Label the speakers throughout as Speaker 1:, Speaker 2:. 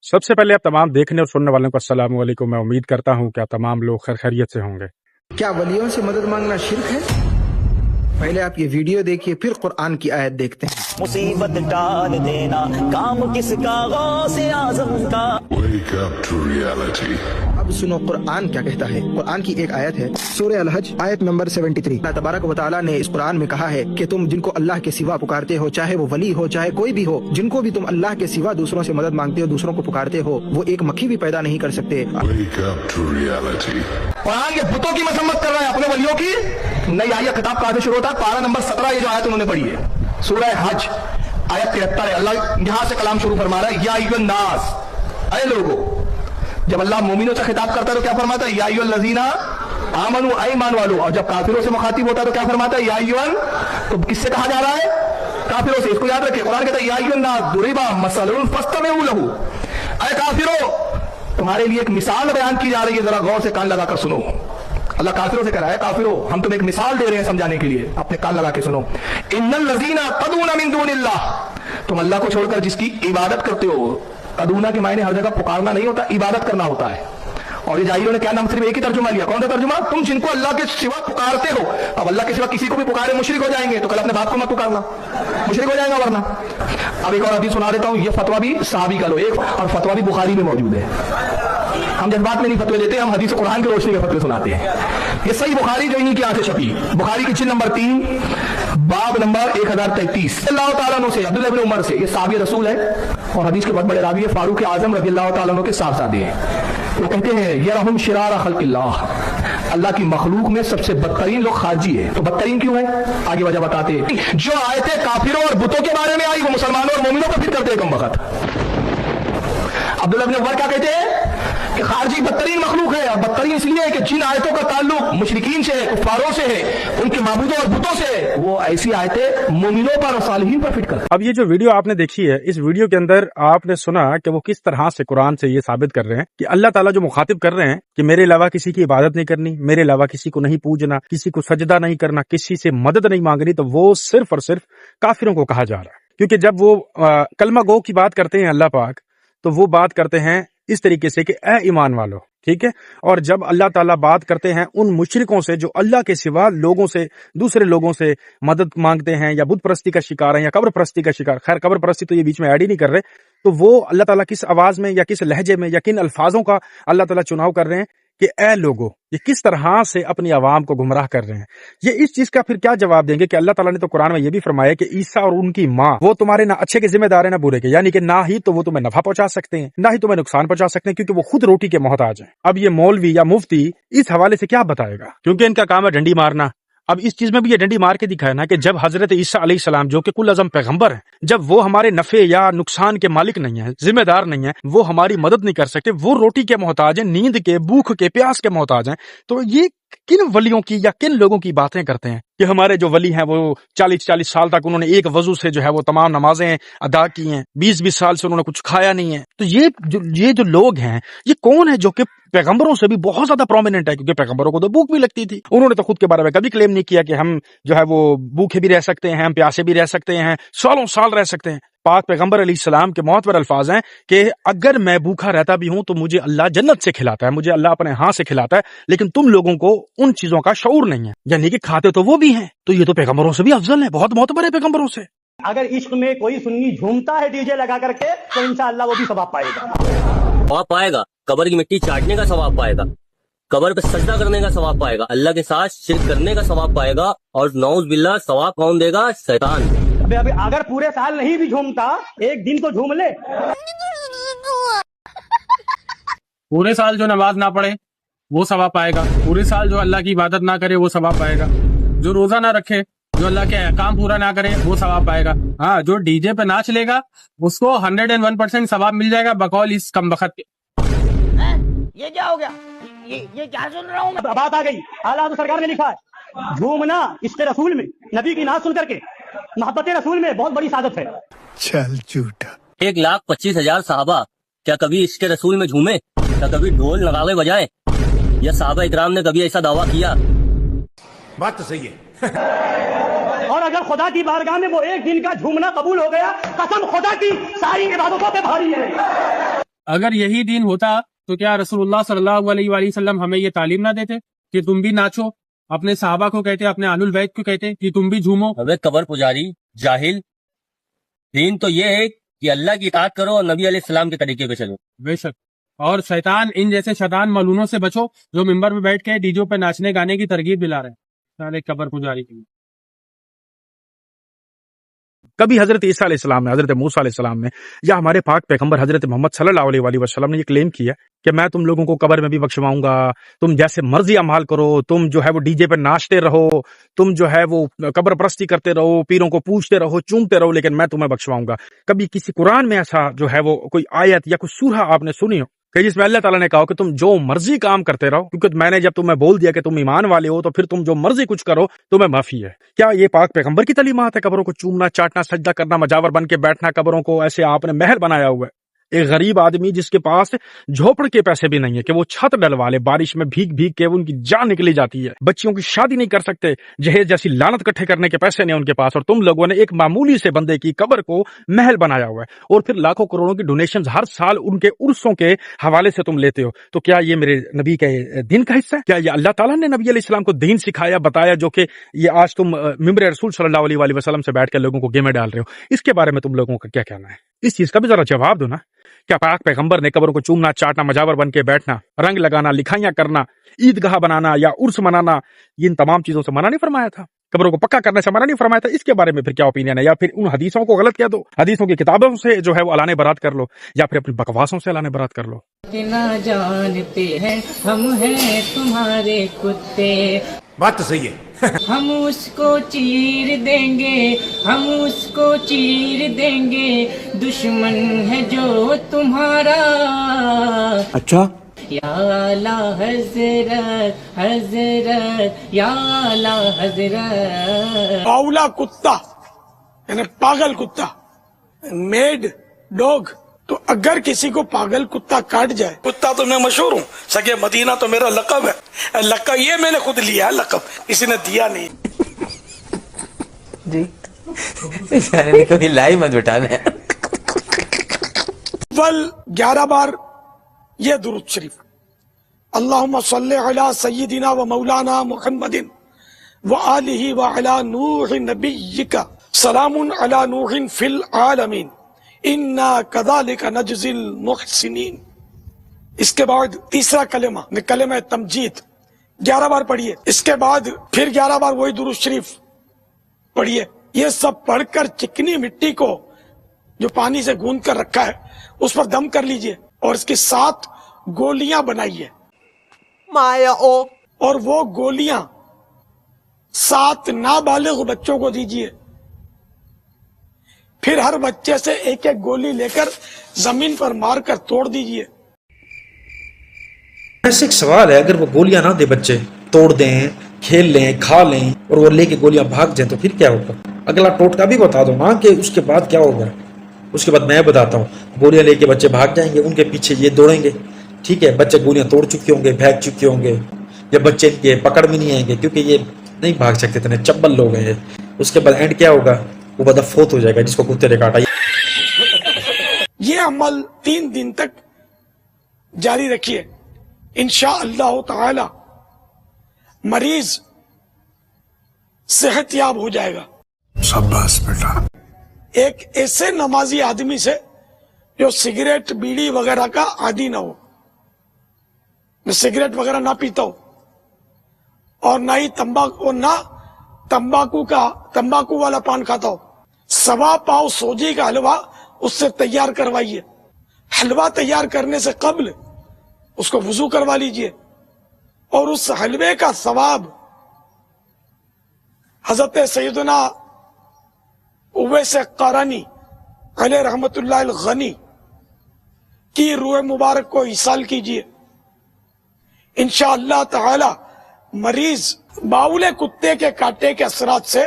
Speaker 1: सबसे पहले आप तमाम देखने और सुनने वालों को अस्सलाम वालेकुम। मैं उम्मीद करता हूँ कि आप तमाम लोग खैरियत से होंगे।
Speaker 2: क्या वलियों से मदद मांगना शिर्क है? पहले आप ये वीडियो देखिए, फिर कुरान की आयत देखते हैं।
Speaker 3: मुसीबत टाल देना काम किसका, गौसे आज़म का।
Speaker 4: Wake up to reality.
Speaker 2: अब सुनो कुरान क्या कहता है। कुरान की एक आयत है, सूरह अल-हज आयत नंबर 73। अल्लाह तबारक व तआला ने इस कुरान में कहा है कि तुम जिनको अल्लाह के सिवा पुकारते हो, चाहे वो वली हो चाहे कोई भी हो, जिनको भी तुम अल्लाह के सिवा दूसरों से मदद मांगते हो, दूसरों को पुकारते हो, वो एक मक्खी भी पैदा नहीं कर सकते।
Speaker 4: Wake up to reality.
Speaker 5: Quran के बुतों की मसम्मत कर रहा है, अपने वलियों की नई आयत किताब कहाँ से शुरू होता है? पारा नंबर 17 ये जो आयत उन्होंने पढ़ी है, सूरह हज आयत 73 है। अल्लाह यहाँ से कलाम शुरू फरमा रहा है, या अय्युहन नास, अय लोगों। जब अल्लाह मोमिनों से खिताब करता है तो क्या फरमाता है? या अय्युहल लज़ीना आमनू, ऐ ईमान वालों। और जब काफिरों से मुखातिब होता है तो क्या फरमाता है? या अय्युहन। तो किससे कहा जा रहा है? काफिरों से। इसको याद रखिए, कुरान कहता है या अय्युहन नास दुरिबा मसलुन फस्तमिऊ लहू। अय काफिरों, तुम्हारे लिए एक मिसाल बयान की जा रही है, जरा गौर से कान लगाकर सुनो। अल्लाह काफिरों से कह रहा है, काफिरों हम तुम्हें एक मिसाल दे रहे हैं समझाने के लिए, अपने कान लगा के सुनो। इन्नल लज़ीना तदूना मिन दूनिल्लाह, तुम अल्लाह को छोड़कर जिसकी इबादत करते हो। तदूना के मायने हर जगह पुकारना नहीं होता, इबादत करना होता है। और ये जाहिलों ने क्या नाम, सिर्फ एक ही तर्जुमा लिया। कौन सा तर्जुमा? तुम जिनको अल्लाह के सिवा पुकारते हो। अब अल्लाह के सिवा किसी को भी पुकारे मुशरिक हो जाएंगे, तो कल अपने बाप को मत पुकारना, मुशरिक हो जाएगा वरना। अब एक और हदीस सुना देता हूं, ये फतवा भी सहाबी का लो एक, और फतवा भी बुखारी में मौजूद है। हम जज्बात में नहीं फतवे देते, हम हदीस कुरान की रोशनी में फतवे सुनाते हैं। ये सही बुखारी जो इन्हीं की आंखें छपी, बुखारी की जिल्द नंबर 3 बाब नंबर 1033 अल्लाह ताला अन्हु से, अब्दुल्लाह इब्न उमर से। ये साहबी रसूल है और हदीस के बहुत बड़े रावी है, फारूक आजम रज़ियल्लाहु ताला अन्हु के साहबजादे हैं। वो कहते हैं यरहुम शिरार खल्क़िल्लाह, अल्लाह की मखलूक में सबसे बदतरीन लोग खारजी है। तो बदतरीन क्यों है? आगे वजह बताते हैं। जो आयतें काफिरों और बुतों के बारे में आई वो मुसलमानों और मोमिनों पर फिर करते हैं कम वक्त। अब्दुल्लाह इब्न उमर क्या कहते हैं कि खारजी बदतरीन मखलूक है, और बदतरीन इसलिए है कि जिन आयतों का ताल्लुक मुशरिकीन से है, कुफ्फारों से है, उनके माबूदों और बुतों से है, वो ऐसी आयतें मोमिनों पर और सालिहीन पर फिट कर।
Speaker 1: अब ये जो वीडियो आपने देखी है, इस वीडियो के अंदर आपने सुना कि वो किस तरह से कुरान से ये साबित कर रहे हैं कि अल्लाह ताला जो मुखातिब कर रहे हैं कि मेरे अलावा किसी की इबादत नहीं करनी, मेरे अलावा किसी को नहीं पूजना, किसी को सजदा नहीं करना, किसी से मदद नहीं मांगनी, तो वो सिर्फ और सिर्फ काफिरों को कहा जा रहा है। क्योंकि जब वो कलमा गो की बात करते हैं अल्लाह पाक, तो वो बात करते हैं इस तरीके से कि ए ईमान वालों, ठीक है। और जब अल्लाह ताला बात करते हैं उन मुशरिकों से जो अल्लाह के सिवा लोगों से, दूसरे लोगों से मदद मांगते हैं या बुत परस्ती का शिकार है या कब्र परस्ती का शिकार, खैर कब्र परस्ती तो ये बीच में ऐड ही नहीं कर रहे, तो वो अल्लाह ताला किस आवाज में या किस लहजे में या किन अल्फाजों का अल्लाह ताला चुनाव कर रहे हैं कि ए लोगों, ये किस तरह से अपनी आवाम को गुमराह कर रहे हैं। ये इस चीज का फिर क्या जवाब देंगे कि अल्लाह ताला ने तो कुरान में ये भी फरमाया कि ईसा और उनकी माँ वो तुम्हारे ना अच्छे के जिम्मेदार है ना बुरे के, यानी कि ना ही तो वो तुम्हें नफा पहुंचा सकते हैं ना ही तुम्हें नुकसान पहुंचा सकते हैं, क्योंकि वो खुद रोटी के मोहताज हैं। अब ये मौलवी या मुफ्ती इस हवाले से क्या बताएगा, क्योंकि इनका काम है डंडी मारना। अब इस चीज में भी ये डंडी मार के दिखाया ना कि जब हजरत ईसा अलैहिस्सलाम जो कि कुल अज़म पैगंबर हैं, जब वो हमारे नफे या नुकसान के मालिक नहीं है, जिम्मेदार नहीं है, वो हमारी मदद नहीं कर सकते, वो रोटी के मोहताज हैं, नींद के, भूख के, प्यास के मोहताज हैं, तो ये किन वलियों की या किन लोगों की बातें करते हैं कि हमारे जो वली हैं वो 40-40 साल तक उन्होंने एक वजू से जो है वो तमाम नमाजें अदा की हैं, 20-20 साल से उन्होंने कुछ खाया नहीं है। तो ये जो लोग हैं, ये कौन है जो कि पैगंबरों से भी बहुत ज्यादा प्रोमिनेंट है, क्योंकि पैगंबरों को तो भूख भी लगती थी। उन्होंने तो खुद के बारे में कभी क्लेम नहीं किया कि हम जो है वो भूखे भी रह सकते हैं, हम प्यासे भी रह सकते हैं, सालों साल रह सकते हैं। पाक पैगंबर अलैहिस्सलाम के मौतबर अल्फाज हैं कि अगर मैं भूखा रहता भी हूं तो मुझे अल्लाह जन्नत से खिलाता है, मुझे अल्लाह अपने हाथ से खिलाता है, लेकिन तुम लोगों को उन चीजों का शऊर नहीं है, यानी कि खाते तो वो भी हैं। तो ये तो पैगंबरों से भी अफजल है, बहुत मोतबर है पैगंबरों से।
Speaker 6: अगर इश्क में कोई सुन्नी झूमता है डीजे लगा करके तो इंशाअल्लाह वो भी सवाब पाएगा।
Speaker 7: सवाब पाएगा, कब्र की मिट्टी चाटने का सवाब पाएगा, कब्र पे सजदा करने का सवाब पाएगा, अल्लाह के साथ शिर्क करने का सवाब पाएगा, और नौज बिल्लाह सवाब कौन देगा? शैतान।
Speaker 6: अबे अगर पूरे साल नहीं भी झूमता, एक दिन तो झूम ले।
Speaker 8: पूरे साल जो नमाज ना पढ़े वो सवाब पाएगा, पूरे साल जो अल्लाह की इबादत ना करे वो सवाब पाएगा, जो रोजा ना रखे, जो अल्लाह के काम पूरा ना करे वो सवाब पाएगा। हाँ, जो डीजे पे नाच लेगा उसको 101% सवाब मिल जाएगा बकौल इस कम बखत के।
Speaker 6: ये क्या हो गया? ये क्या सुन रहा हूँ मैं? बात आ गई, आला तो सरकार ने लिखा है झूमना इश्क़ रसूल में, नबी की नात सुन करके मोहब्बत रसूल में बहुत बड़ी सादत है।
Speaker 2: चल झूठा।
Speaker 7: 1,25,000 साहबा क्या कभी इश्क़ रसूल में झूमे? क्या कभी ढोल नगाड़े बजाए? या साहबा इकराम ने कभी ऐसा दावा किया?
Speaker 5: बात तो सही है।
Speaker 6: और अगर खुदा की बारगाह में वो एक दिन का झूमना कबूल हो गया, कसम खुदा की सारी इबादतों पे भारी है।
Speaker 8: اگر یہی دین ہوتا تو کیا رسول اللہ صلی اللہ علیہ وآلہ وسلم ہمیں یہ تعلیم نہ دیتے کہ تم بھی ناچو؟ اپنے صحابہ کو کہتے، اپنے آل البیت کو کہتے کہ تم بھی جھومو۔
Speaker 7: ابے قبر پجاری جاہل، دین تو یہ ہے کہ اللہ کی اطاعت کرو اور نبی علیہ السلام کے طریقے پہ چلو۔
Speaker 8: بے شک، اور شیطان، ان جیسے شیطان ملعونوں سے بچو جو ممبر پہ بیٹھ کے ڈی جے پہ ناچنے گانے کی ترغیب دلا رہے ہیں سارے قبر پجاری کے لیے۔
Speaker 1: کبھی حضرت عیسیٰ علیہ السلام نے، حضرت موسیٰ علیہ السلام نے، یا ہمارے پاک پیغمبر حضرت محمد صلی اللہ علیہ وآلہ وسلم نے یہ کلیم کیا کہ میں تم لوگوں کو قبر میں بھی بخشواؤں گا، تم جیسے مرضی اعمال کرو، تم جو ہے وہ ڈی جے پہ ناچتے رہو، تم جو ہے وہ قبر پرستی کرتے رہو، پیروں کو پوچھتے رہو، چومتے رہو، لیکن میں تمہیں بخشواؤں گا۔ کبھی کسی قرآن میں ایسا جو ہے وہ کوئی آیت یا کوئی سورہ آپ نے سنی ہو کہ جس میں اللہ تعالیٰ نے کہا کہ تم جو مرضی کام کرتے رہو، کیونکہ میں نے جب تمہیں بول دیا کہ تم ایمان والے ہو تو پھر تم جو مرضی کچھ کرو تمہیں معافی ہے؟ کیا یہ پاک پیغمبر کی تعلیمات ہے؟ قبروں کو چومنا، چاٹنا، سجدہ کرنا، مجاور بن کے بیٹھنا قبروں کو، ایسے آپ نے محل بنایا ہوا ہے۔ ایک غریب آدمی جس کے پاس جھوپڑ کے پیسے بھی نہیں ہے کہ وہ چھت ڈلوا لے، بارش میں بھیگ بھیگ کے ان کی جان نکلی جاتی ہے، بچیوں کی شادی نہیں کر سکتے، جہیز جیسی لعنت اکٹھے کرنے کے پیسے نہیں ان کے پاس، اور تم لوگوں نے ایک معمولی سے بندے کی قبر کو محل بنایا ہوا ہے، اور پھر لاکھوں کروڑوں کی ڈونیشنز ہر سال ان کے عرسوں کے حوالے سے تم لیتے ہو۔ تو کیا یہ میرے نبی کے دین کا حصہ ہے؟ کیا یہ اللہ تعالیٰ نے نبی علیہ السلام کو دین سکھایا، بتایا، جو کہ یہ آج تم ممبر رسول صلی اللہ علیہ وآلہ وسلم سے بیٹھ کے لوگوں کو گیمیں ڈال رہے ہو؟ اس کے بارے میں تم لوگوں کا کیا کہنا ہے؟ اس چیز کا بھی ذرا جواب دو نا۔ کیا پاک پیغمبر نے قبروں کو چومنا، چاٹنا، مجاور بن کے بیٹھنا، رنگ لگانا، لکھائیاں کرنا، عیدگاہ بنانا یا عرس منانا، یہ ان تمام چیزوں سے منع نہیں فرمایا تھا؟ قبروں کو پکا کرنے سے منع نہیں فرمایا تھا؟ اس کے بارے میں پھر کیا اوپینین ہے؟ یا پھر ان حدیثوں کو غلط کہہ دو، حدیثوں کی کتابوں سے جو ہے وہ اعلان برات کر لو، یا پھر اپنی بکواسوں سے اعلان برات کر لو۔
Speaker 9: نہ جانتے ہیں ہم ہیں تمہارے کتے،
Speaker 5: بات تو صحیح ہے۔
Speaker 9: ہم اس کو چیر دیں گے، ہم اس کو چیر دیں گے، دشمن ہے جو تمہارا۔
Speaker 2: اچھا،
Speaker 9: یا اعلی حضرت، حضرت، یا اعلی حضرت۔
Speaker 10: باولا کتا یعنی پاگل کتا، میڈ ڈوگ، تو اگر کسی کو پاگل کتا کاٹ جائے، کتا تو میں مشہور ہوں، سگے مدینہ تو میرا لقب ہے، لقب یہ میں نے خود لیا ہے، لقب کسی نے دیا نہیں
Speaker 11: جی کبھی لائی مت بٹانا ہے۔
Speaker 10: 11 بار یہ درود شریف، اللہم صلی علی سیدنا و مولانا محمد و آلہ و علی نوح نبیک، سلام علی نوح فی العالمین، انا کذالک نجزی المحسنین۔ اس کے بعد تیسرا کلمہ کلمہ تمجید 11 بار پڑھیے، اس کے بعد پھر 11 بار وہی درود شریف پڑھیے۔ یہ سب پڑھ کر چکنی مٹی کو جو پانی سے گوندھ کر رکھا ہے اس پر دم کر لیجئے، اور اس کی 7 گولیاں بنائیے، اور وہ گولیاں 7 نابالغ بچوں کو دیجئے، پھر ہر بچے سے ایک ایک گولی لے کر زمین پر مار کر توڑ دیجئے۔
Speaker 12: ایسے ایک سوال ہے، اگر وہ گولیاں نہ دے، بچے توڑ دیں، کھیل لیں، کھا لیں، اور وہ لے کے گولیاں بھاگ جائیں، تو پھر کیا ہوگا؟ اگلا ٹوٹکا بھی بتا دو نا کہ اس کے بعد کیا ہوگا۔ اس کے بعد میں بتاتا ہوں، گولیاں لے کے بچے بھاگ جائیں گے، ان کے پیچھے یہ دوڑیں گے، ٹھیک ہے، بچے گولیاں توڑ چکے ہوں گے، بھاگ چکے ہوں گے، یا بچے ان کے پکڑ میں نہیں آئیں گے کیونکہ یہ نہیں بھاگ سکتے، اتنے چبل لوگ ہیں۔ اس کے بعد اینڈ کیا ہوگا؟ وہ بندہ فوت ہو جائے گا جس کو کتے نے کاٹا۔
Speaker 10: یہ عمل 3 دن تک جاری رکھیے، انشاءاللہ تعالی مریض صحت یاب ہو جائے گا۔
Speaker 5: شاباش بیٹا۔
Speaker 10: ایک ایسے نمازی آدمی سے جو سگریٹ، بیڑی وغیرہ کا عادی نہ ہو، میں سگریٹ وغیرہ نہ پیتا ہوں، اور نہ ہی تمباکو والا پان کھاتا ہوں۔ 1.25 پاؤ سوجی کا حلوہ اس سے تیار کروائیے، حلوہ تیار کرنے سے قبل اس کو وضو کروا لیجئے، اور اس حلوے کا ثواب حضرت سیدنا اویس قرنی علیہ رحمت اللہ الغنی کی روح مبارک کو ایصال کیجئے، انشاءاللہ تعالی مریض باولے کتے کے کاٹے کے اثرات سے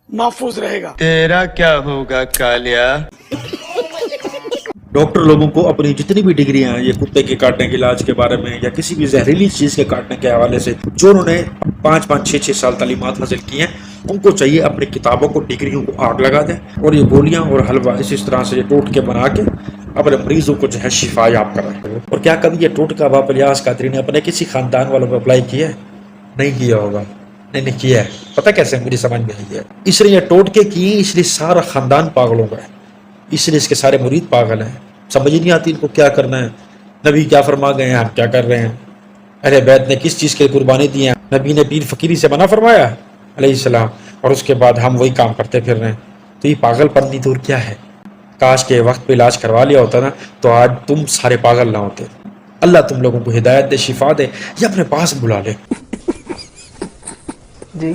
Speaker 10: محفوظ رہے گا۔
Speaker 11: تیرا کیا ہوگا کالیا؟
Speaker 12: ڈاکٹر لوگوں کو اپنی جتنی بھی ڈگریاں ہیں یہ کتے کے کاٹنے کے علاج کے بارے میں یا کسی بھی زہریلی چیز کے کاٹنے کے حوالے سے جو انہوں نے 5-5 6-6 سال تعلیمات حاصل کی ہیں ان کو چاہیے اپنی کتابوں کو ڈگریوں کو آگ لگا دیں اور یہ گولیاں اور حلوہ اس طرح سے یہ ٹوٹکے بنا کے اپنے مریضوں کو جو ہے شفا یاب کرائیں. اور کیا کبھی یہ ٹوٹکا باپ الیاس قادری نے اپنے کسی خاندان والوں پہ اپلائی کیا ہے؟ نہیں کیا ہوگا. نہیں کیا ہے. پتہ کیسے مجھے سمجھ میں نہیں ہے. اس لیے یہ ٹوٹکے کیے اس لیے سارا خاندان پاگلوں کا ہے, اس لیے اس کے سارے مرید پاگل ہیں. سمجھ نہیں آتی ان کو کیا کرنا ہے. نبی کیا فرما گئے ہیں, ہم کیا کر رہے ہیں. اہل بیت نے کس چیز کی قربانی دی ہے؟ نبی نے پیر فقیری سے منع فرمایا علیہ السلام, اور اس کے بعد ہم وہی کام کرتے پھر رہے ہیں. تو یہ پاگل پن دور کیا ہے. کاش کے وقت پہ علاج کروا لیا ہوتا نا تو آج تم سارے پاگل نہ ہوتے. اللہ تم لوگوں کو ہدایت دے, شفا دے, یا اپنے پاس بلا لے.
Speaker 11: جی